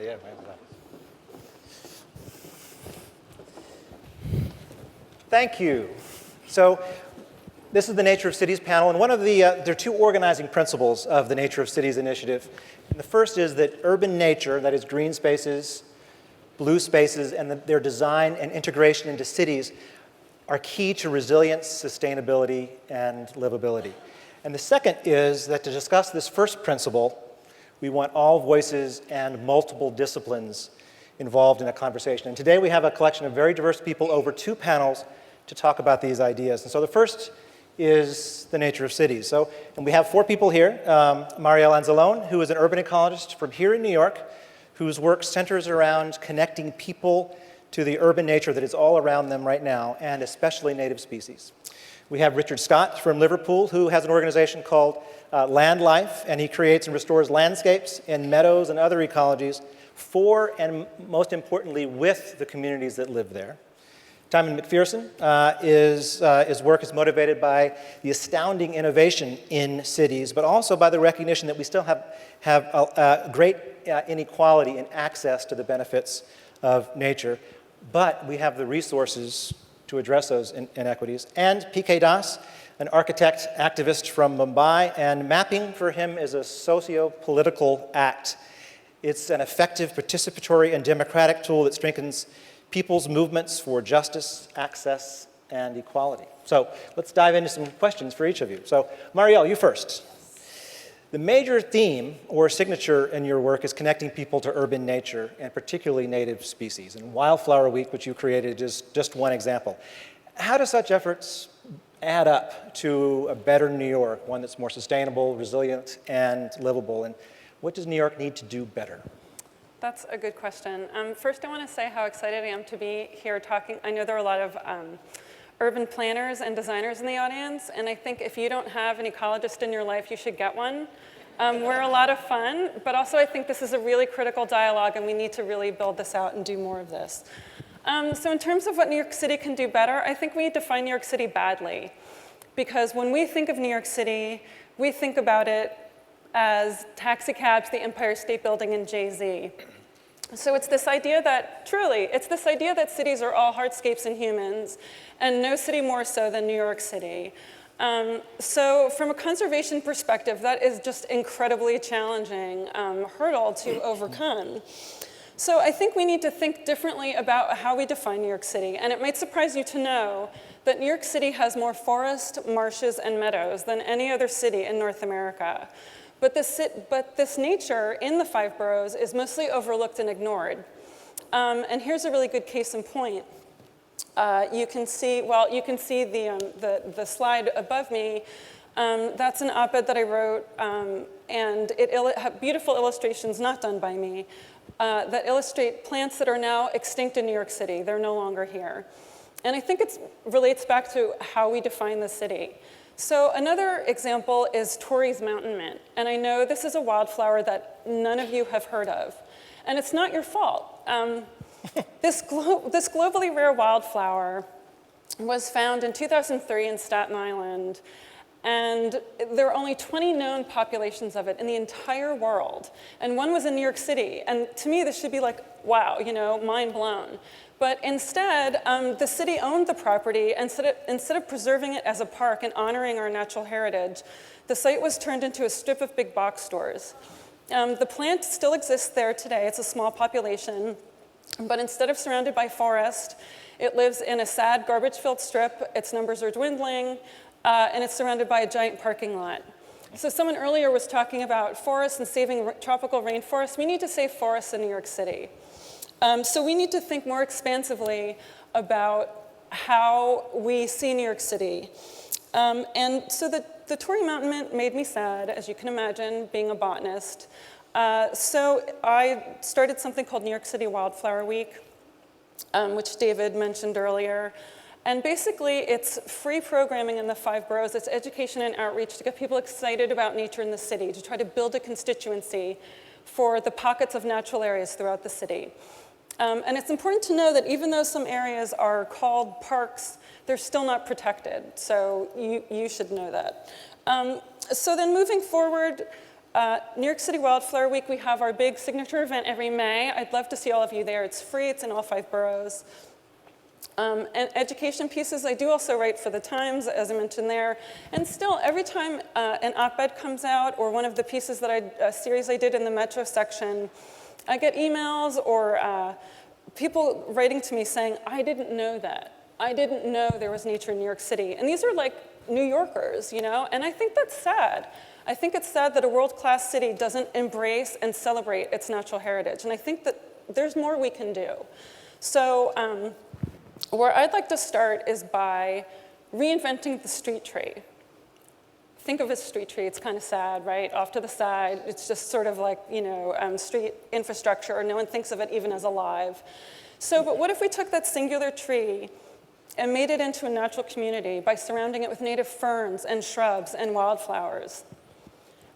Yeah, thank you. So this is the Nature of Cities panel, and one of there are two organizing principles of the Nature of Cities initiative. And the first is that urban nature, that is green spaces, blue spaces, and their design and integration into cities are key to resilience, sustainability, and livability. And the second is that to discuss this first principle, we want all voices and multiple disciplines involved in a conversation. And today we have a collection of very diverse people over two panels to talk about these ideas. And so the first is the nature of cities. And we have four people here. Marielle Anzelone, who is an urban ecologist from here in New York, whose work centers around connecting people to the urban nature that is all around them right now, and especially native species. We have Richard Scott from Liverpool, who has an organization called Landlife, and he creates and restores landscapes and meadows and other ecologies for, and most importantly, with the communities that live there. Timon McPhearson, his work is motivated by the astounding innovation in cities, but also by the recognition that we still have a great inequality in access to the benefits of nature, but we have the resources to address those inequities. And P.K. Das, an architect activist from Mumbai, and mapping for him is a socio-political act. It's an effective participatory and democratic tool that strengthens people's movements for justice, access, and equality. So let's dive into some questions for each of you. So Marielle, you first. The major theme or signature in your work is connecting people to urban nature, and particularly native species. And Wildflower Week, which you created, is just one example. How do such efforts add up to a better New York, one that's more sustainable, resilient, and livable? And what does New York need to do better? That's a good question. First, I want to say how excited I am to be here talking. I know there are a lot of urban planners and designers in the audience, and I think if you don't have an ecologist in your life, you should get one. We're a lot of fun, but also I think this is a really critical dialogue, and we need to really build this out and do more of this. So in terms of what New York City can do better, I think we define New York City badly, because when we think of New York City, we think about it as taxi cabs, the Empire State Building, and Jay-Z. So it's this idea that, truly, it's this idea that cities are all hardscapes and humans, and no city more so than New York City. So from a conservation perspective, that is just incredibly challenging hurdle to overcome. So I think we need to think differently about how we define New York City. And it might surprise you to know that New York City has more forest, marshes, and meadows than any other city in North America. But this nature in the five boroughs is mostly overlooked and ignored. And here's a really good case in point. You can see the slide above me. That's an op-ed that I wrote, and it had beautiful illustrations, not done by me, that illustrate plants that are now extinct in New York City. They're no longer here. And I think it relates back to how we define the city. So another example is Torrey's mountain mint. And I know this is a wildflower that none of you have heard of. And it's not your fault. This globally rare wildflower was found in 2003 in Staten Island. And there are only 20 known populations of it in the entire world. And one was in New York City. And to me, this should be like, wow, mind blown. But instead, the city owned the property, and instead of preserving it as a park and honoring our natural heritage, the site was turned into a strip of big box stores. The plant still exists there today. It's a small population, but instead of surrounded by forest, it lives in a sad, garbage-filled strip. Its numbers are dwindling, and it's surrounded by a giant parking lot. So someone earlier was talking about forests and saving tropical rainforests. We need to save forests in New York City. So we need to think more expansively about how we see New York City. And so the Torrey mountain mint made me sad, as you can imagine, being a botanist. So I started something called New York City Wildflower Week, which David mentioned earlier. And basically, it's free programming in the five boroughs. It's education and outreach to get people excited about nature in the city, to try to build a constituency for the pockets of natural areas throughout the city. And it's important to know that even though some areas are called parks, they're still not protected. So you should know that. So then moving forward, New York City Wildflower Week, we have our big signature event every May. I'd love to see all of you there. It's free, it's in all 5 boroughs. And education pieces, I do also write for the Times, as I mentioned there. And still, every time an op-ed comes out, or one of the pieces that a series I did in the Metro section, I get emails or people writing to me saying, I didn't know that. I didn't know there was nature in New York City. And these are like New Yorkers, you know? And I think that's sad. I think it's sad that a world-class city doesn't embrace and celebrate its natural heritage. And I think that there's more we can do. So where I'd like to start is by reinventing the street tree. Think of a street tree, it's kind of sad, right? Off to the side, it's just sort of like, you know, street infrastructure, or no one thinks of it even as alive. So, but what if we took that singular tree and made it into a natural community by surrounding it with native ferns and shrubs and wildflowers?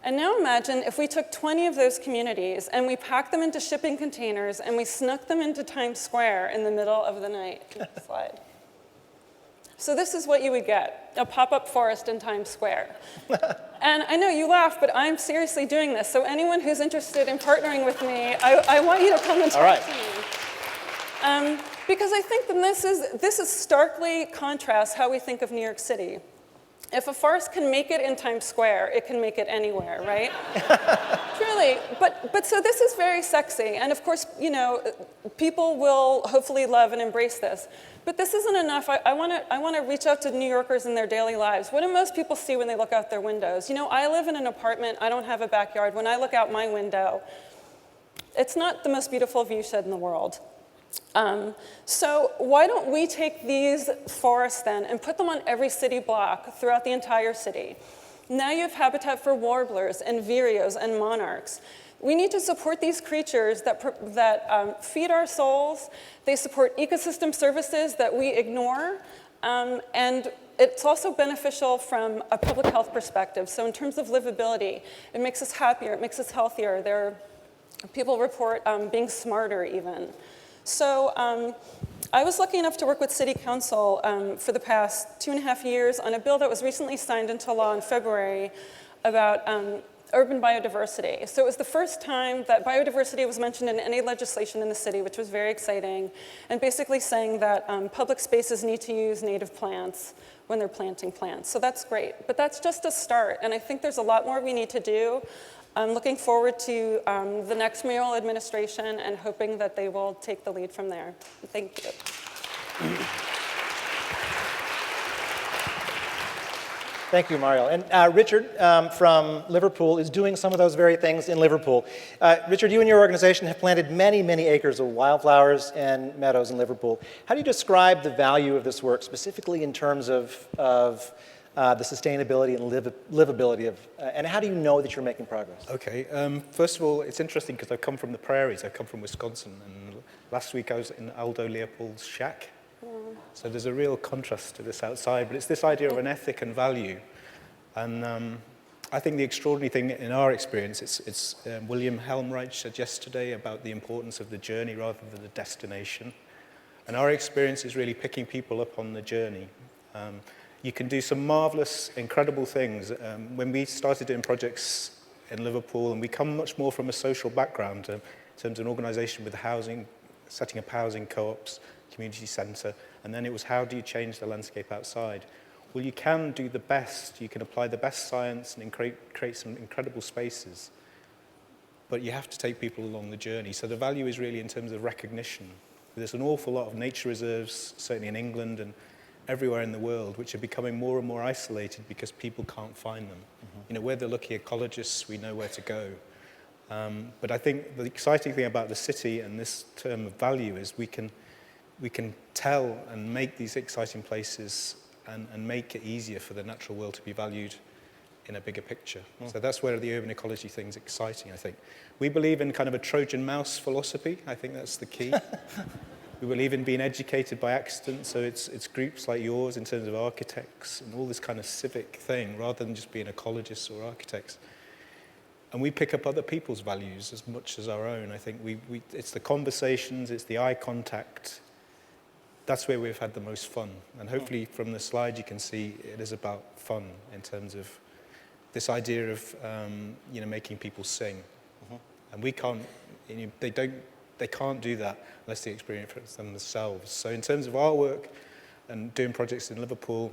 And now imagine if we took 20 of those communities and we packed them into shipping containers and we snuck them into Times Square in the middle of the night. Next slide. So this is what you would get, a pop-up forest in Times Square. And I know you laugh, but I'm seriously doing this. So anyone who's interested in partnering with me, I want you to come and talk to me. Because I think that this is starkly contrasts how we think of New York City. If a forest can make it in Times Square, it can make it anywhere, right? Truly, but so this is very sexy. And of course, you know, people will hopefully love and embrace this. But this isn't enough. I want to reach out to New Yorkers in their daily lives. What do most people see when they look out their windows? You know, I live in an apartment. I don't have a backyard. When I look out my window, it's not the most beautiful view shed in the world. So why don't we take these forests then and put them on every city block throughout the entire city? Now you have habitat for warblers and vireos and monarchs. We need to support these creatures that feed our souls. They support ecosystem services that we ignore. And it's also beneficial from a public health perspective. So in terms of livability, it makes us happier, it makes us healthier. People report being smarter even. So I was lucky enough to work with City Council for the past 2.5 years on a bill that was recently signed into law in February about urban biodiversity. So it was the first time that biodiversity was mentioned in any legislation in the city, which was very exciting, and basically saying that public spaces need to use native plants when they're planting plants. So that's great, but that's just a start, and I think there's a lot more we need to do. I'm looking forward to the next mayoral administration and hoping that they will take the lead from there. Thank you. Thank you, Marielle. And Richard from Liverpool is doing some of those very things in Liverpool. Richard, you and your organization have planted many, many acres of wildflowers and meadows in Liverpool. How do you describe the value of this work, specifically in terms of the sustainability and livability of, and how do you know that you're making progress? Okay, first of all, it's interesting because I come from the prairies. I come from Wisconsin, and last week I was in Aldo Leopold's shack. So there's a real contrast to this outside, but it's this idea of an ethic and value. And I think the extraordinary thing in our experience, it's William Helmreich said yesterday about the importance of the journey rather than the destination. And our experience is really picking people up on the journey. You can do some marvelous, incredible things. When we started doing projects in Liverpool, and we come much more from a social background in terms of an organization with housing, setting up housing co-ops, community centre, and then it was how do you change the landscape outside? Well, you can do the best. You can apply the best science and create some incredible spaces, but you have to take people along the journey. So the value is really in terms of recognition. There's an awful lot of nature reserves, certainly in England and everywhere in the world, which are becoming more and more isolated because people can't find them. Mm-hmm. You know, we're the lucky ecologists, we know where to go. But I think the exciting thing about the city and this term of value is we can tell and make these exciting places and make it easier for the natural world to be valued in a bigger picture. Mm. So that's where the urban ecology thing's exciting, I think. We believe in kind of a Trojan mouse philosophy. I think that's the key. We believe in being educated by accident, so it's groups like yours in terms of architects and all this kind of civic thing, rather than just being ecologists or architects. And we pick up other people's values as much as our own. I think it's the conversations, it's the eye contact. That's where we've had the most fun. And hopefully from the slide you can see it is about fun in terms of this idea of making people sing, and we can't. They can't do that unless they experience it themselves. So in terms of our work and doing projects in Liverpool,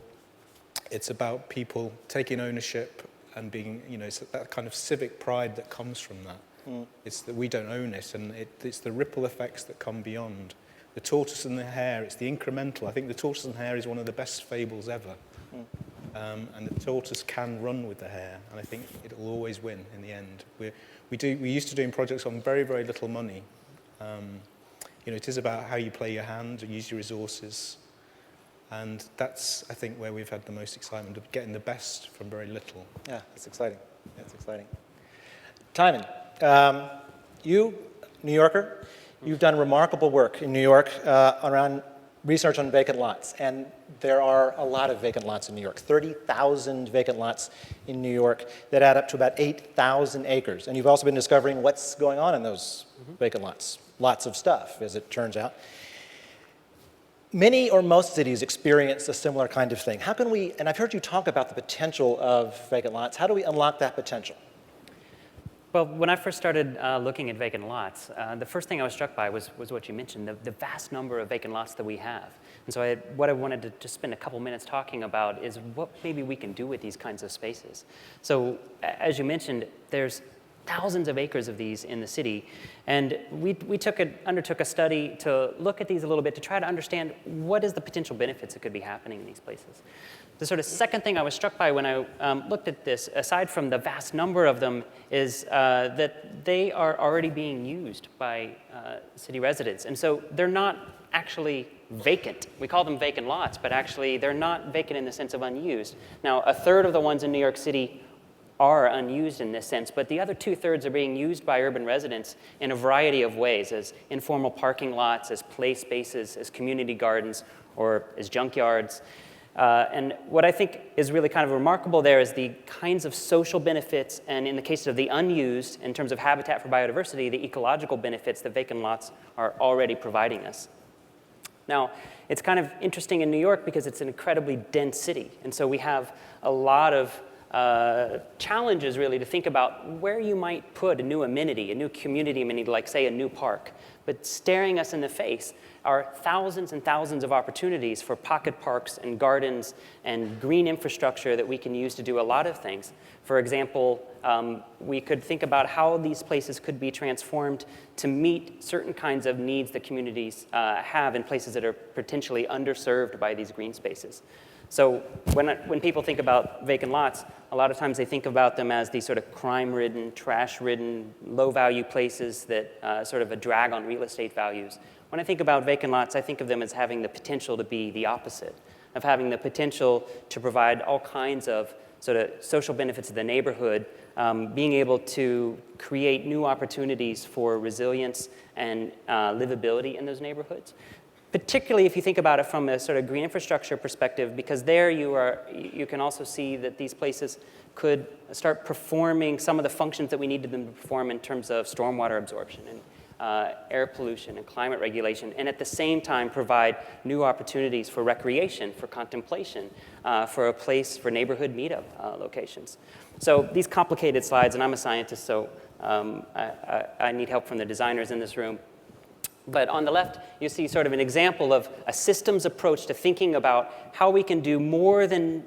it's about people taking ownership and being, it's that kind of civic pride that comes from that. It's that we don't own it, and it's the ripple effects that come beyond. The tortoise and the hare, it's the incremental. I think the tortoise and hare is one of the best fables ever. And the tortoise can run with the hare, and I think it'll always win in the end. We used to doing projects on very, very little money. It is about how you play your hand and use your resources. And that's, I think, where we've had the most excitement of getting the best from very little. Yeah, that's exciting. That's exciting. Timon, you, New Yorker, you've done remarkable work in New York around research on vacant lots. And there are a lot of vacant lots in New York, 30,000 vacant lots in New York that add up to about 8,000 acres. And you've also been discovering what's going on in those vacant lots. Lots of stuff, as it turns out. Many or most cities experience a similar kind of thing. How can we, and I've heard you talk about the potential of vacant lots, how do we unlock that potential? Well, when I first started looking at vacant lots, the first thing I was struck by was what you mentioned, the vast number of vacant lots that we have. And so what I wanted to just spend a couple minutes talking about is what maybe we can do with these kinds of spaces. So as you mentioned, there's thousands of acres of these in the city. And we undertook a study to look at these a little bit to try to understand what is the potential benefits that could be happening in these places. The sort of second thing I was struck by when I looked at this, aside from the vast number of them, is that they are already being used by city residents. And so they're not actually vacant. We call them vacant lots, but actually they're not vacant in the sense of unused. Now, a third of the ones in New York City are unused in this sense, but the other 2/3 are being used by urban residents in a variety of ways, as informal parking lots, as play spaces, as community gardens, or as junkyards. And what I think is really kind of remarkable there is the kinds of social benefits, and in the case of the unused, in terms of habitat for biodiversity, the ecological benefits that vacant lots are already providing us. Now, it's kind of interesting in New York because it's an incredibly dense city, and so we have a lot of challenges really to think about where you might put a new amenity, a new community amenity, like say a new park. But staring us in the face are thousands and thousands of opportunities for pocket parks and gardens and green infrastructure that we can use to do a lot of things. For example, we could think about how these places could be transformed to meet certain kinds of needs that communities have in places that are potentially underserved by these green spaces. So when people think about vacant lots, a lot of times they think about them as these sort of crime-ridden, trash-ridden, low-value places that sort of a drag on real estate values. When I think about vacant lots, I think of them as having the potential to be the opposite, of having the potential to provide all kinds of sort of social benefits to the neighborhood, being able to create new opportunities for resilience and livability in those neighborhoods. Particularly if you think about it from a sort of green infrastructure perspective, because there you can also see that these places could start performing some of the functions that we need them to perform in terms of stormwater absorption and air pollution and climate regulation, and at the same time provide new opportunities for recreation, for contemplation, for a place for neighborhood meetup locations. So these complicated slides, and I'm a scientist, so I need help from the designers in this room. But on the left, you see sort of an example of a systems approach to thinking about how we can do more than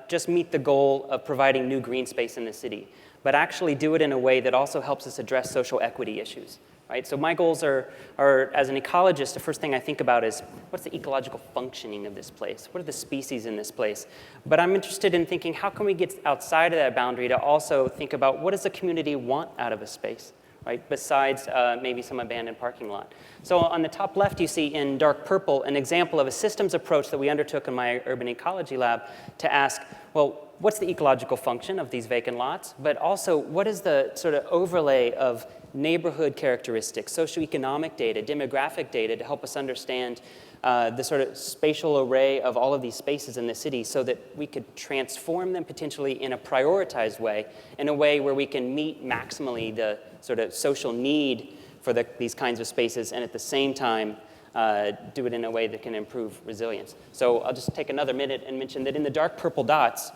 just meet the goal of providing new green space in the city, but actually do it in a way that also helps us address social equity issues. Right? So my goals are, as an ecologist, the first thing I think about is what's the ecological functioning of this place? What are the species in this place? But I'm interested in thinking how can we get outside of that boundary to also think about what does the community want out of a space? Right, besides maybe some abandoned parking lot. So on the top left, you see in dark purple an example of a systems approach that we undertook in my urban ecology lab to ask, well, what's the ecological function of these vacant lots? But also, what is the sort of overlay of neighborhood characteristics, socioeconomic data, demographic data to help us understand the sort of spatial array of all of these spaces in the city so that we could transform them potentially in a prioritized way, in a way where we can meet maximally the sort of social need for these kinds of spaces and at the same time do it in a way that can improve resilience. So I'll just take another minute and mention that in the dark purple dots,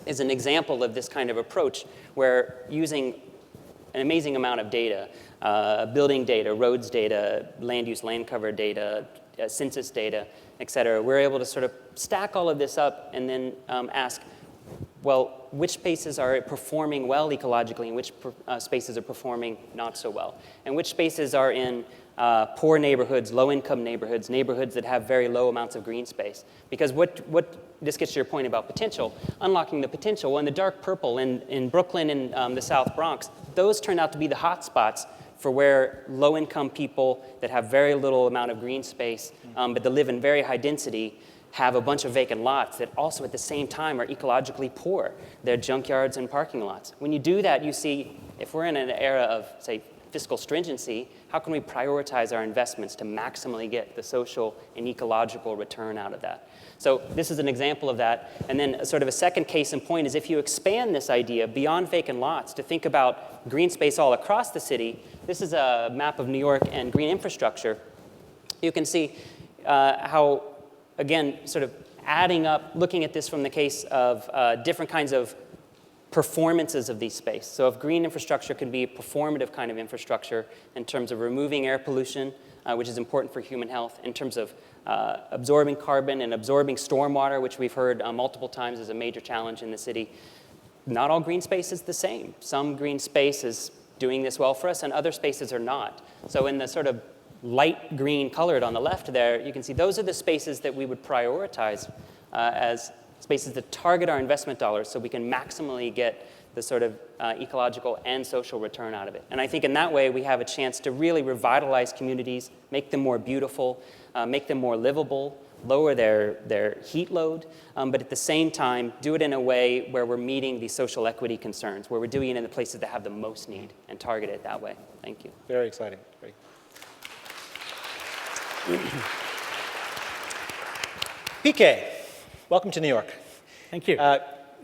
is an example of this kind of approach where using an amazing amount of data, building data, roads data, land use, land cover data, census data, et cetera, we're able to sort of stack all of this up and then ask, well, which spaces are performing well ecologically and which spaces are performing not so well? And which spaces are in poor neighborhoods, low-income neighborhoods, neighborhoods that have very low amounts of green space? Because this gets to your point about potential, unlocking the potential. Well, in the dark purple in Brooklyn and the South Bronx, those turn out to be the hot spots for where low-income people that have very little amount of green space, but that live in very high density, have a bunch of vacant lots that also at the same time are ecologically poor. They're junkyards and parking lots. When you do that, you see, if we're in an era of, say, fiscal stringency, how can we prioritize our investments to maximally get the social and ecological return out of that? So this is an example of that. And then sort of a second case in point is if you expand this idea beyond vacant lots to think about green space all across the city, this is a map of New York and green infrastructure. You can see how, again, sort of adding up, looking at this from the case of different kinds of performances of these space. So if green infrastructure can be a performative kind of infrastructure in terms of removing air pollution, which is important for human health, in terms of absorbing carbon and absorbing stormwater, which we've heard multiple times is a major challenge in the city. Not all green space is the same. Some green space is doing this well for us and other spaces are not. So in the sort of light green colored on the left there, you can see those are the spaces that we would prioritize as spaces that target our investment dollars so we can maximally get the sort of ecological and social return out of it. And I think in that way we have a chance to really revitalize communities, make them more beautiful, make them more livable, lower their heat load, but at the same time do it in a way where we're meeting these social equity concerns, where we're doing it in the places that have the most need and target it that way. Thank you. Very exciting. Great. PK, welcome to New York. Thank you.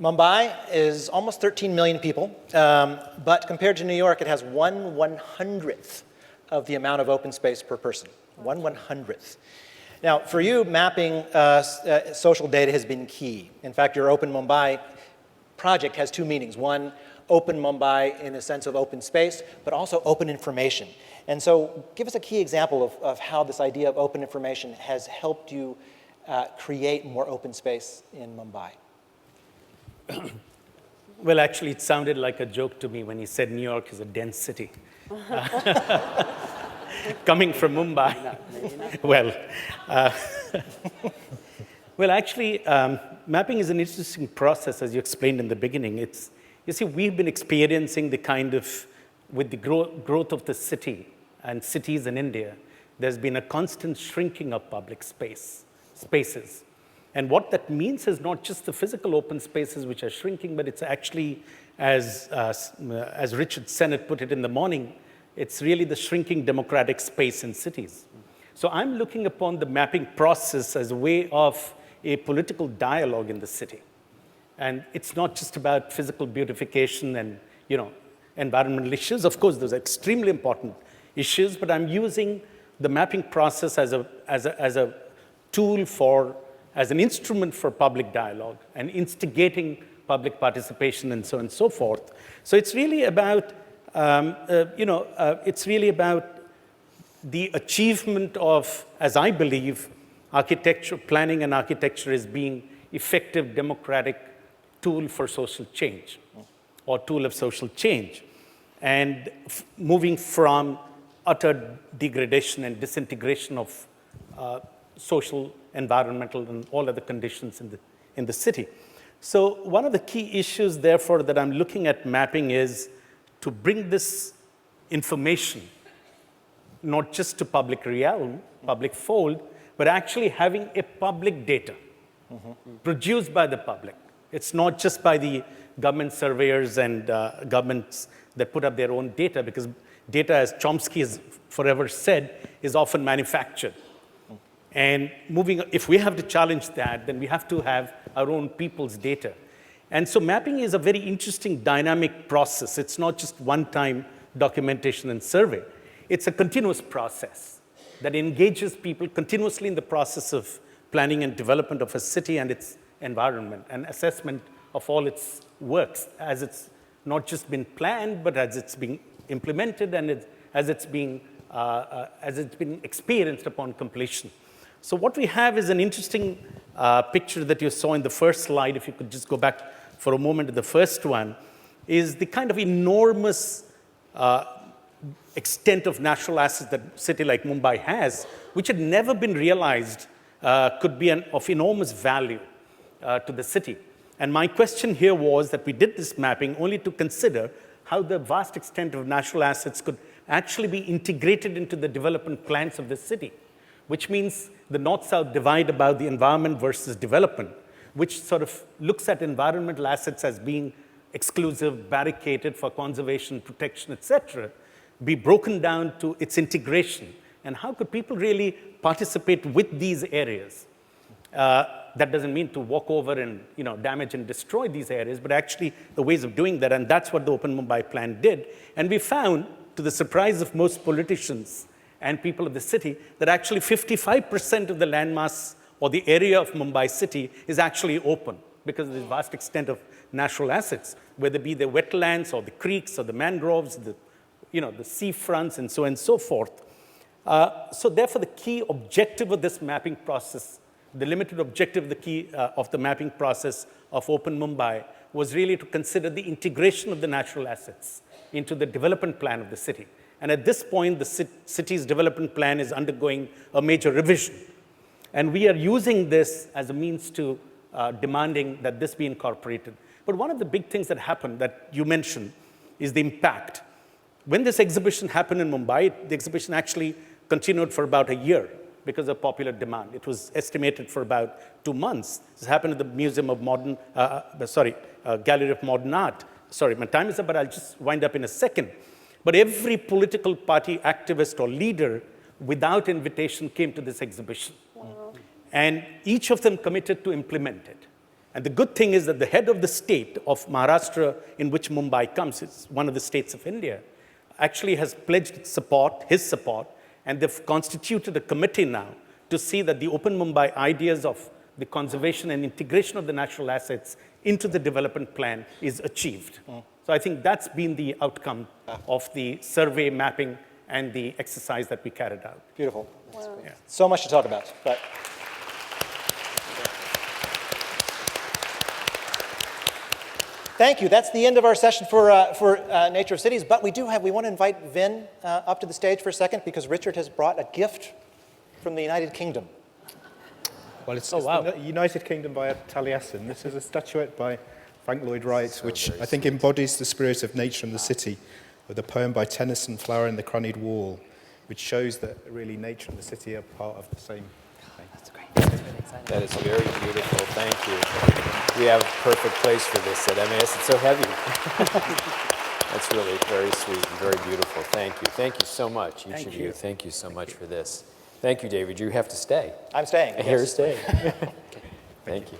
Mumbai is almost 13 million people, but compared to New York, it has 1/100th of the amount of open space per person. 1/100th. Now, for you, mapping social data has been key. In fact, your Open Mumbai project has two meanings. One, Open Mumbai in the sense of open space, but also open information. And so give us a key example of how this idea of open information has helped you create more open space in Mumbai. Well, actually, it sounded like a joke to me when he said New York is a dense city. Coming from Mumbai. Well, actually, mapping is an interesting process, as you explained in the beginning. You see, we've been experiencing the kind of, with the growth of the city and cities in India, there's been a constant shrinking of public spaces. And what that means is not just the physical open spaces which are shrinking, but it's actually, as Richard Sennett put it in the morning, it's really the shrinking democratic space in cities. So I'm looking upon the mapping process as a way of a political dialogue in the city. And it's not just about physical beautification and, environmental issues. Of course, those are extremely important issues, but I'm using the mapping process as a tool as an instrument for public dialogue and instigating public participation and so on and so forth. So it's really about, the achievement of, as I believe, architecture, planning and architecture as being effective democratic tool for social change or tool of social change, and moving from utter degradation and disintegration of social, environmental, and all other conditions in the city. So one of the key issues, therefore, that I'm looking at mapping is to bring this information not just to public realm, public fold, but actually having a public data produced by the public. It's not just by the government surveyors and governments that put up their own data, because data, as Chomsky has forever said, is often manufactured. And if we have to challenge that, then we have to have our own people's data. And so mapping is a very interesting dynamic process. It's not just one-time documentation and survey. It's a continuous process that engages people continuously in the process of planning and development of a city and its environment and assessment of all its works, as it's not just been planned, but as it's being implemented and as it's been experienced upon completion. So what we have is an interesting picture that you saw in the first slide. If you could just go back for a moment to the first one, is the kind of enormous extent of natural assets that a city like Mumbai has, which had never been realized could be of enormous value to the city. And my question here was that we did this mapping only to consider how the vast extent of natural assets could actually be integrated into the development plans of the city, which means the north-south divide about the environment versus development, which sort of looks at environmental assets as being exclusive, barricaded for conservation, protection, etc., be broken down to its integration. And how could people really participate with these areas? That doesn't mean to walk over and damage and destroy these areas, but actually the ways of doing that, and that's what the Open Mumbai plan did. And we found, to the surprise of most politicians and people of the city, that actually 55% of the landmass or the area of Mumbai city is actually open because of the vast extent of natural assets, whether it be the wetlands or the creeks or the mangroves, the seafronts and so on and so forth. So therefore, the key objective of this mapping process, the limited objective of the mapping process of Open Mumbai was really to consider the integration of the natural assets into the development plan of the city. And at this point, the city's development plan is undergoing a major revision. And we are using this as a means to demanding that this be incorporated. But one of the big things that happened that you mentioned is the impact. When this exhibition happened in Mumbai, the exhibition actually continued for about a year because of popular demand. It was estimated for about 2 months. This happened at the Museum of Gallery of Modern Art. Sorry, my time is up, but I'll just wind up in a second. But every political party activist or leader without invitation came to this exhibition. Wow. And each of them committed to implement it. And the good thing is that the head of the state of Maharashtra, in which Mumbai comes, it's one of the states of India, actually has pledged his support, and they've constituted a committee now to see that the Open Mumbai ideas of the conservation and integration of the natural assets into the development plan is achieved. So I think that's been the outcome of the survey mapping and the exercise that we carried out. Beautiful. Wow. Yeah. So much to talk about. But thank you. That's the end of our session for Nature of Cities. But we want to invite Vin up to the stage for a second because Richard has brought a gift from the United Kingdom. Well, it's the United Kingdom by Taliesin. This is a statuette by Frank Lloyd Wright, which I think embodies the spirit of nature and the city, with a poem by Tennyson, Flower in the Crannied Wall, which shows that really nature and the city are part of the same thing. That's great. That's really exciting. That is very beautiful. Thank you. We have a perfect place for this at MAS. It's so heavy. That's really very sweet and very beautiful. Thank you. Thank you so much, each of you. Thank you so much for this. Thank you, David. You have to stay. I'm staying. Here, stay. Thank you.